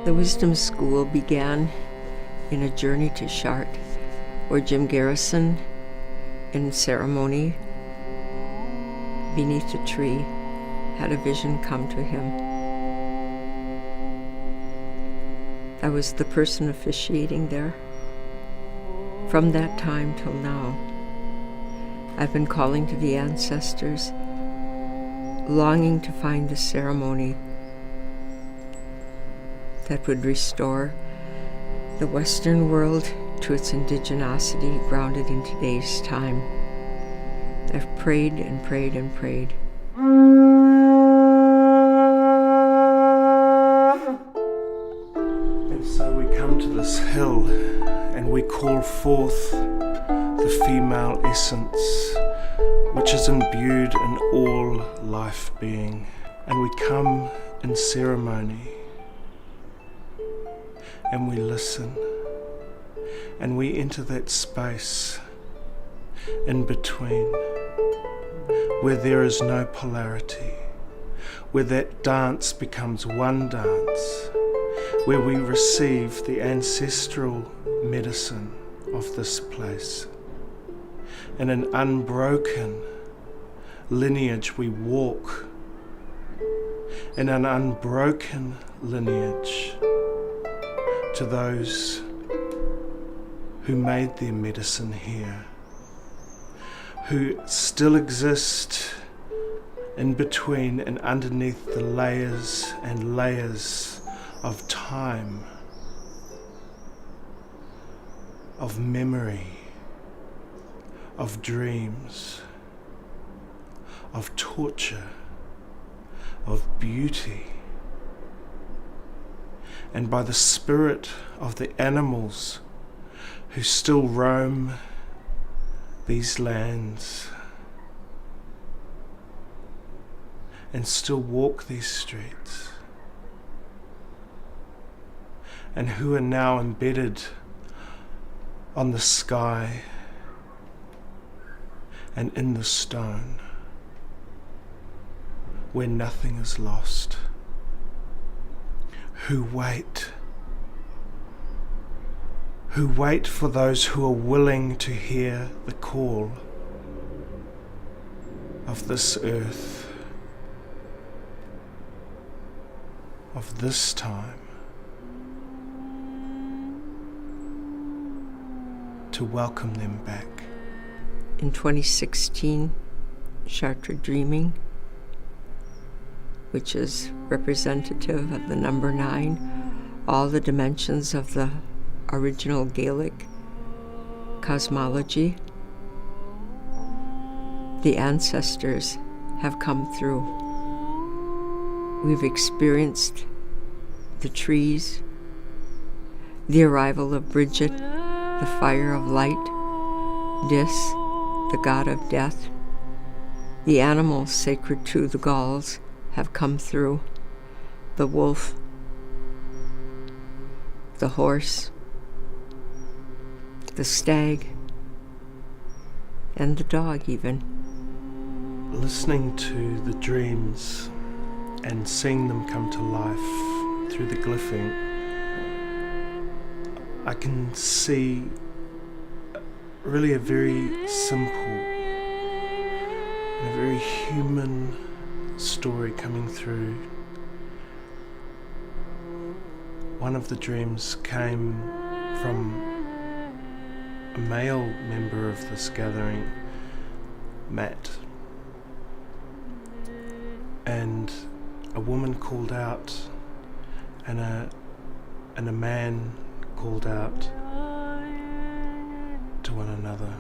The Wisdom School began in a journey to Chartres, where Jim Garrison, in ceremony beneath a tree, had a vision come to him. I was the person officiating there. From that time till now, I've been calling to the ancestors, longing to find the ceremony that would restore the Western world to its indigenosity grounded in today's time. I've prayed and prayed and prayed. And so we come to this hill and we call forth the female essence which is imbued in all life being. And we come in ceremony and we listen and we enter that space in between where there is no polarity, where that dance becomes one dance, where we receive the ancestral medicine of this place. In an unbroken lineage we walk, in an unbroken lineage to those who made their medicine here, who still exist in between and underneath the layers and layers of time, of memory, of dreams, of torture, of beauty, and by the spirit of the animals who still roam these lands and still walk these streets, and who are now embedded on the sky and in the stone, where nothing is lost, who wait for those who are willing to hear the call of this earth, of this time, to welcome them back. In 2016, Chartres Dreaming, which is representative of the number 9, all the dimensions of the original Gaelic cosmology, the ancestors have come through. We've experienced the trees, the arrival of Bridget, the fire of light, Dis, the god of death. The animals sacred to the Gauls have come through. The wolf, the horse, the stag, and the dog even. Listening to the dreams and seeing them come to life through the glyphing, I can see really a very simple and a very human story coming through. One of the dreams came from a male member of this gathering, Matt, and a woman called out and a man called out to one another.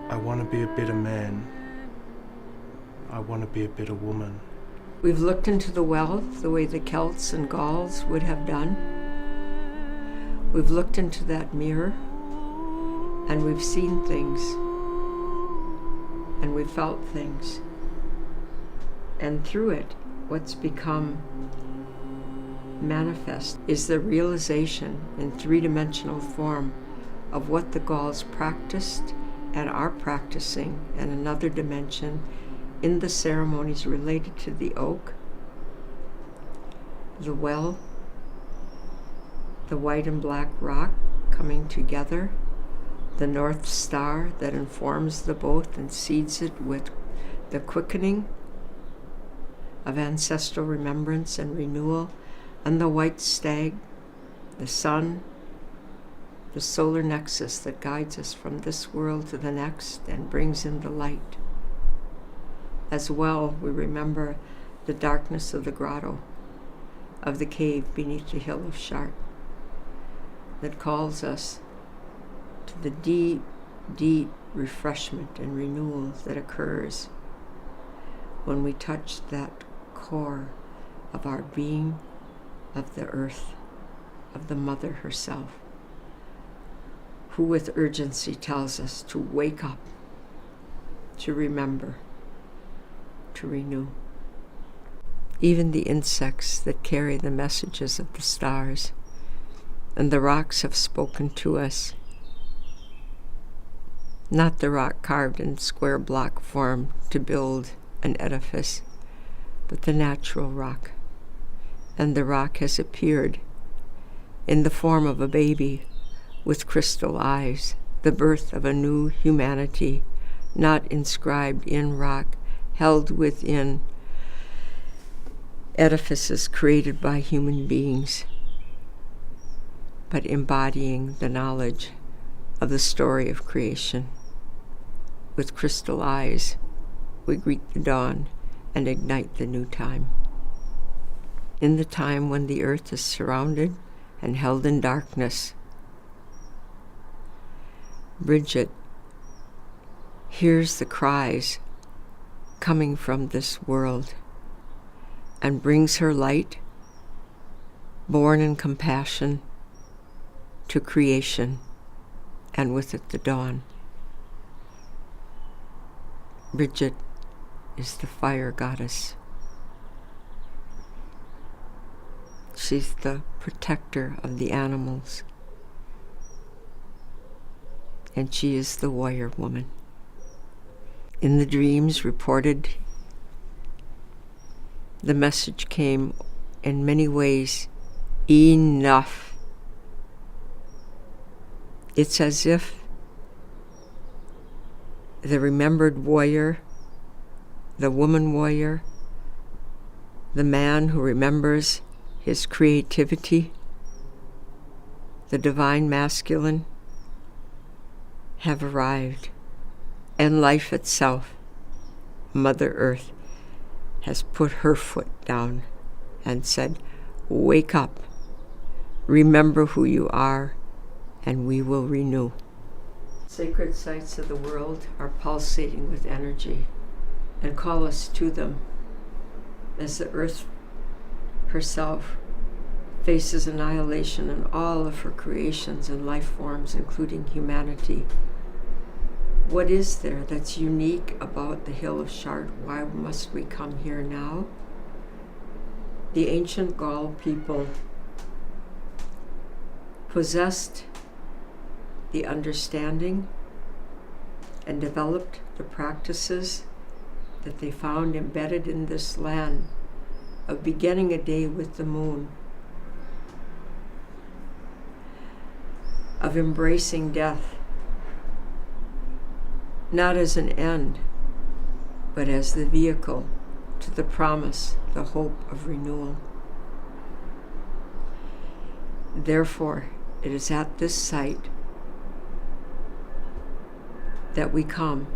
I want to be a better man. I want to be a better woman. We've looked into the well the way the Celts and Gauls would have done. We've looked into that mirror and we've seen things and we've felt things. And through it, what's become manifest is the realization in three-dimensional form of what the Gauls practiced and are practicing in another dimension in the ceremonies related to the oak, the well, the white and black rock coming together, the North Star that informs the both and seeds it with the quickening of ancestral remembrance and renewal, and the white stag, the sun, the solar nexus that guides us from this world to the next and brings in the light. As well, we remember the darkness of the grotto, of the cave beneath the hill of Chartres, that calls us to the deep, deep refreshment and renewal that occurs when we touch that core of our being, of the earth, of the mother herself, who with urgency tells us to wake up, to remember, to renew. Even the insects that carry the messages of the stars and the rocks have spoken to us. Not the rock carved in square block form to build an edifice, but the natural rock. And the rock has appeared in the form of a baby with crystal eyes, the birth of a new humanity, not inscribed in rock, held within edifices created by human beings, but embodying the knowledge of the story of creation. With crystal eyes, we greet the dawn and ignite the new time. In the time when the earth is surrounded and held in darkness, Bridget hears the cries coming from this world and brings her light, born in compassion, to creation, and with it the dawn. Bridget is the fire goddess. She's the protector of the animals, and she is the warrior woman. In the dreams reported, the message came in many ways, enough. It's as if the remembered warrior, the woman warrior, the man who remembers his creativity, the divine masculine, have arrived, and life itself, Mother Earth, has put her foot down and said, wake up, remember who you are, and we will renew. Sacred sites of the world are pulsating with energy and call us to them as the earth herself faces annihilation in all of her creations and life forms, including humanity. What is there that's unique about the Hill of Chartres? Why must we come here now? The ancient Gaul people possessed the understanding and developed the practices that they found embedded in this land of beginning a day with the moon, of embracing death, not as an end, but as the vehicle to the promise, the hope of renewal. Therefore, it is at this site that we come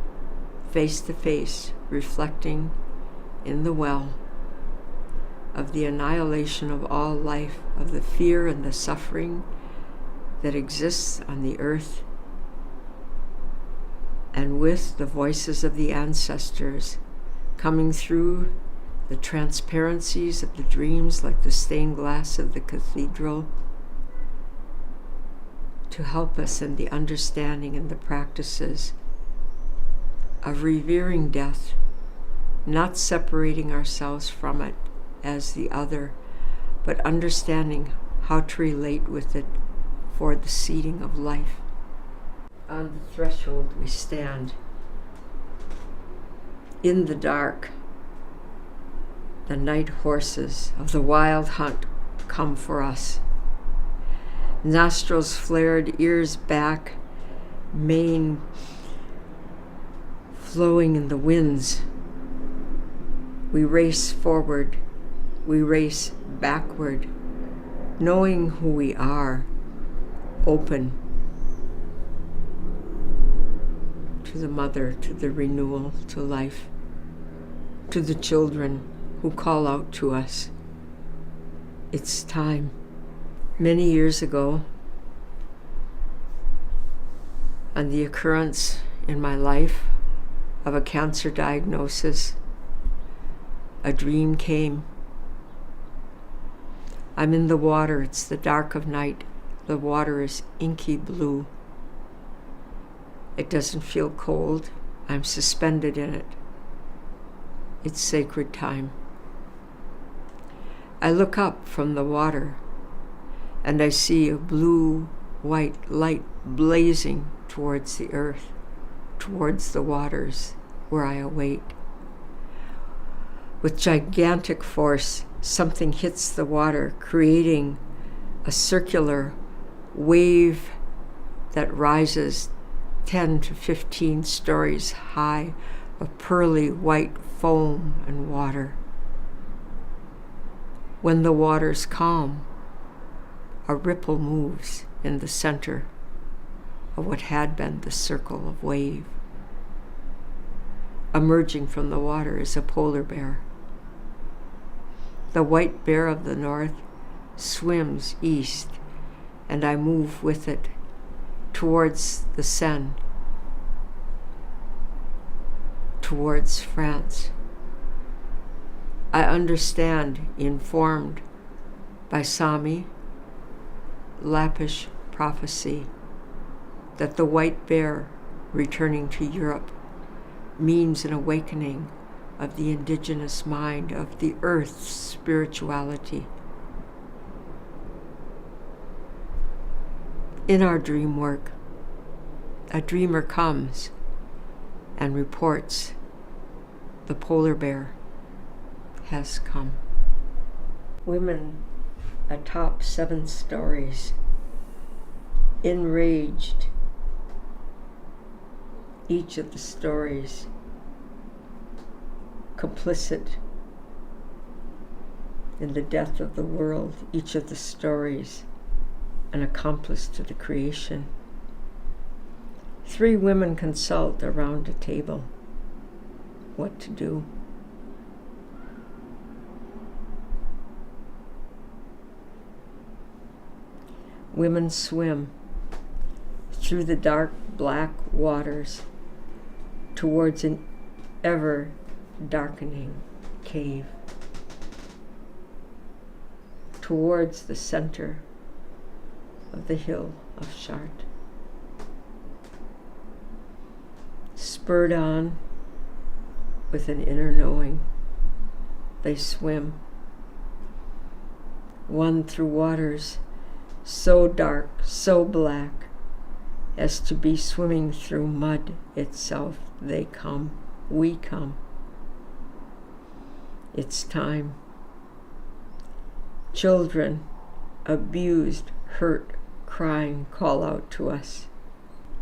face to face, reflecting in the well of the annihilation of all life, of the fear and the suffering that exists on the earth, and with the voices of the ancestors coming through the transparencies of the dreams like the stained glass of the cathedral to help us in the understanding and the practices of revering death, not separating ourselves from it as the other, but understanding how to relate with it for the seeding of life. On the threshold we stand. In the dark, the night horses of the wild hunt come for us. Nostrils flared, ears back, mane flowing in the winds. We race forward, we race backward, knowing who we are, open to the mother, to the renewal, to life, to the children who call out to us. It's time. Many years ago, on the occurrence in my life of a cancer diagnosis, a dream came. I'm in the water, it's the dark of night. The water is inky blue. It doesn't feel cold. I'm suspended in it. It's sacred time. I look up from the water and I see a blue-white light blazing towards the earth, towards the waters where I await. With gigantic force, something hits the water, creating a circular wave that rises 10 to 15 stories high of pearly white foam and water. When the water's calm, a ripple moves in the center of what had been the circle of wave. Emerging from the water is a polar bear. The white bear of the north swims east, and I move with it towards the Seine, towards France. I understand, informed by Sami, Lappish prophecy, that the white bear returning to Europe means an awakening of the indigenous mind, of the earth's spirituality. In our dream work, a dreamer comes and reports the polar bear has come. Women atop 7 stories, enraged. Each of the stories complicit in the death of the world, each of the stories an accomplice to the creation. 3 women consult around a table what to do. Women swim through the dark black waters towards an ever darkening cave, towards the center of the hill of Chartres. Spurred on with an inner knowing, they swim, one through waters so dark, so black, as to be swimming through mud itself. They come, we come. It's time. Children, abused, hurt, crying, call out to us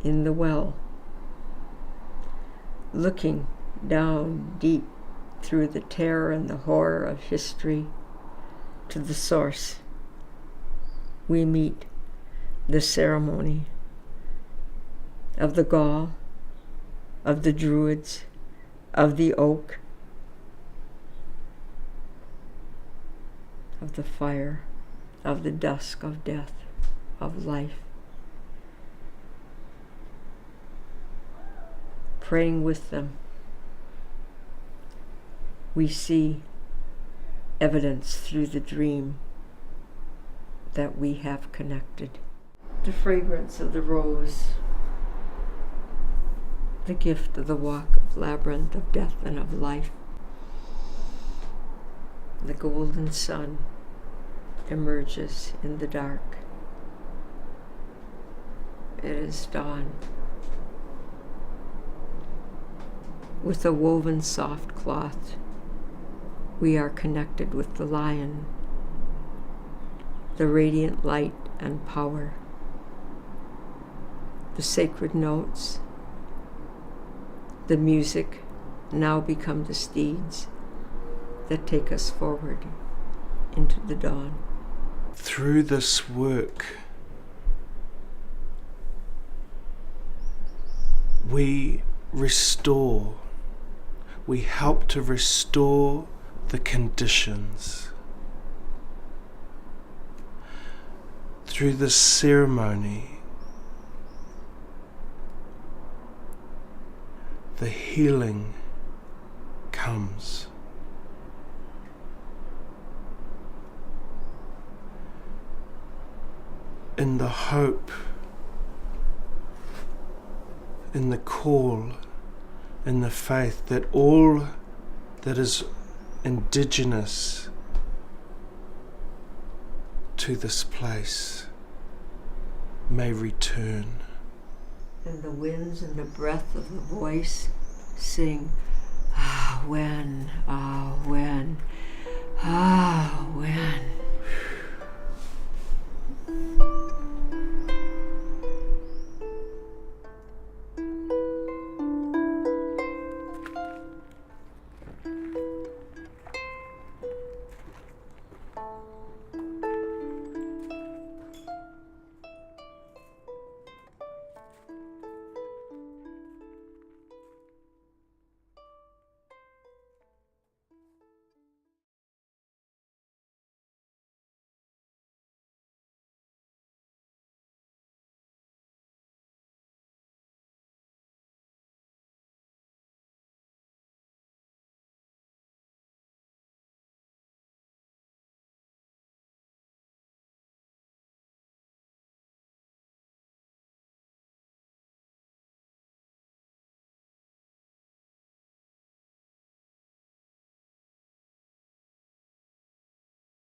in the well, looking down deep through the terror and the horror of history to the source. We meet the ceremony of the gall, of the druids, of the oak, of the fire, of the dusk of death, of life. Praying with them, we see evidence through the dream that we have connected. The fragrance of the rose, the gift of the walk of labyrinth of death and of life. The golden sun emerges in the dark. It is dawn. With a woven soft cloth, we are connected with the lion the radiant light and power, the sacred notes, the music now become the steeds that take us forward into the dawn. Through this work, we help to restore the conditions. Through this ceremony, the healing comes. In the hope, in the call, in the faith that all that is indigenous to this place may return. And the winds and the breath of the voice sing, ah, when, ah, when, ah, when.